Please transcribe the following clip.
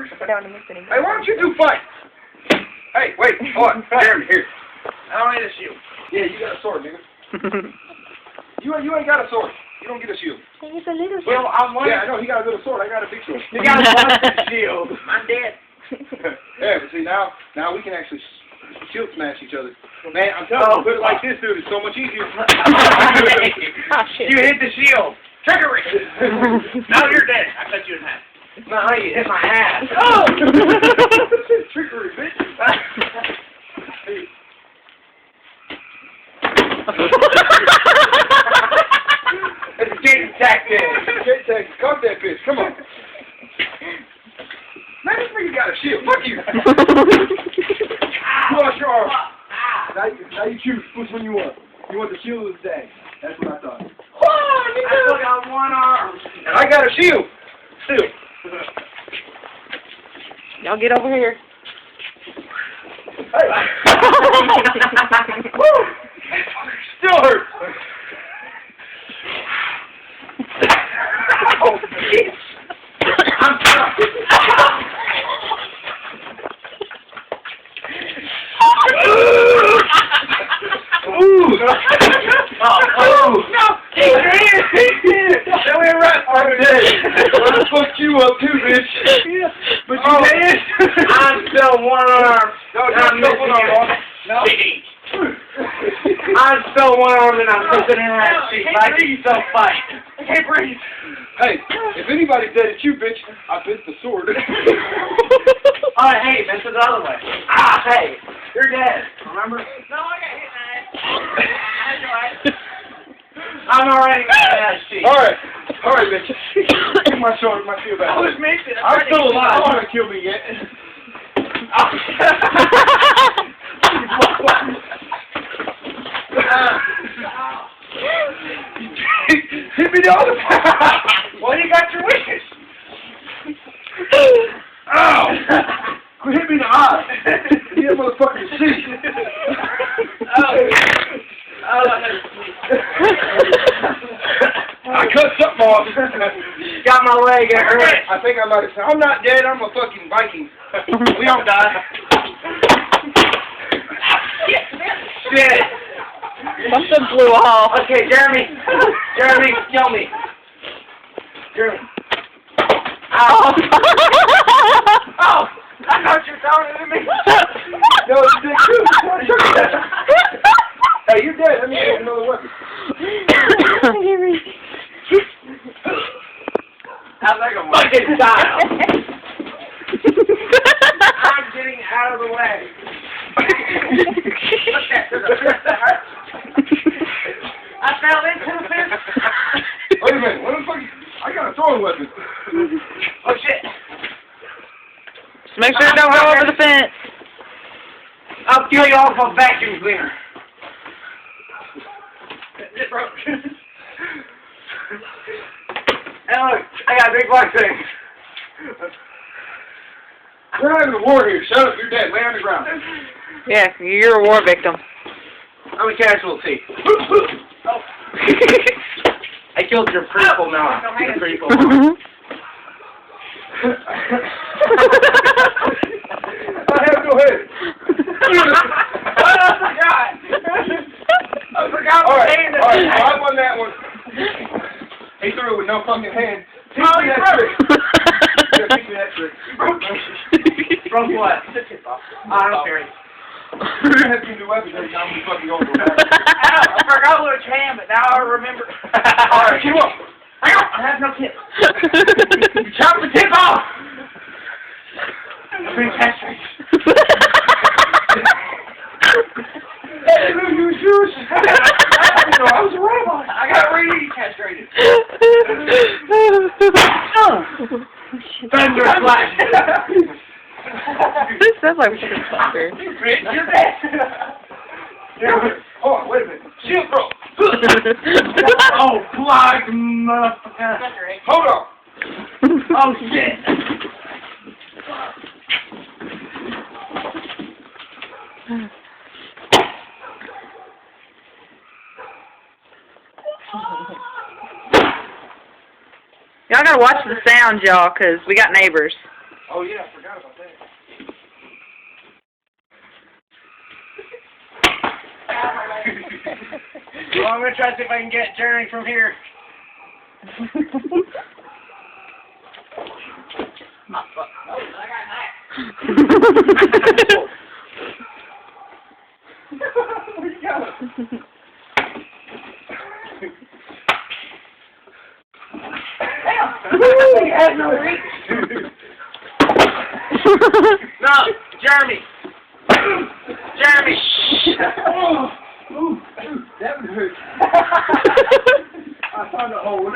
Hey, why don't you two fight? Hey, wait, hold on. Jeremy, here. I don't need a shield. Yeah, you got a sword, nigga. You ain't got a sword. You don't get a shield. He's a little shield. Well, I'm one. Yeah, I know. He got a little sword. I got a big sword. You got one shield. I'm dead. Yeah, but see, now we can actually shield smash each other. Man, I'm telling you, put it like this, dude. It's so much easier. Oh, shit. You hit the shield. Trickery. Now you're dead. I cut you in half. No, you hit my ass. Oh! Trickery, bitch. It's a game tactic. Game tactic. Cut that bitch. Come on. Man, this nigga got a shield. Fuck you. You lost your arm. Now you choose which one you want. You want the shield or the dang? That's what I thought. I still got one arm. And I got a shield. Still. Y'all get over here. Hey. Woo! Still hurts. Oh, bitch. I'm stuck. Ooh. Oh, no. He did. That went right for me. I fucked you up too, bitch. But you did. I'm still one arm. No, I'm missing one arm. No. I'm still one arm and I'm missing in that seat. I need some fight. I can't breathe. Hey, if anybody's dead at you, bitch, I bit the sword. Oh, hey, this is the other way. Ah, hey, you're dead. Remember? No, I got hit in the head. I'm already in that seat. All right, bitch. Give my sword, my shield back. I was missing. I'm still alive. You don't want to kill me yet. Hit me the other time. Well, you got your wishes. Ow! Quit hitting me in the eye. You that motherfucker to see. I cut something off. Got my leg hurt. I think I might have said, I'm not dead, I'm a fucking Viking. We don't die. Shit. Something blew off. Okay, Jeremy, kill me. Jeremy. Oh. Oh, I thought you were throwing it at me. No, you did too. Hey, you're dead. Let me get another weapon. How's that going? Fucking style. I'm getting out of the way. Look at the fist that hurts. I fell into the fist. Wait a minute. What the fuck? I got a throwing weapon. Oh shit. Just make sure it don't go over the fence. I'll kill you all with a vacuum cleaner. It broke. Hey look, I got a big black thing. We're having a war here. Shut up. You're dead. Lay on the ground. Yeah, you're a war victim. I'm a casualty. Oh. I killed your people now. Your people. I have no head. I forgot. All right. I won that one. He threw it with no fucking hand. Teach me that trick. Yeah, teach me that trick. From what? I don't care. You're gonna have to use your weapons every time we fucking go to the bathroom. I forgot which hand, but now I remember. Alright, keep up. Hang on, I have no tip. You chop the tip off. I've been castrated. Hey, who you shoes? I was a robot. I got re-castrated. Thunder flash. This sounds like motherfucker. You're dead. Hold on, wait a minute. Shield throw. Oh, block, motherfucker. Hold on. Oh, shit. Y'all gotta watch the sound, y'all, 'cause we got neighbors. Oh yeah, I forgot about that. Well, I'm gonna try to see if I can get Jeremy from here. Where'd you go? He has no reach. No, Jeremy. Jeremy. Ooh, that would hurt. I found a hole.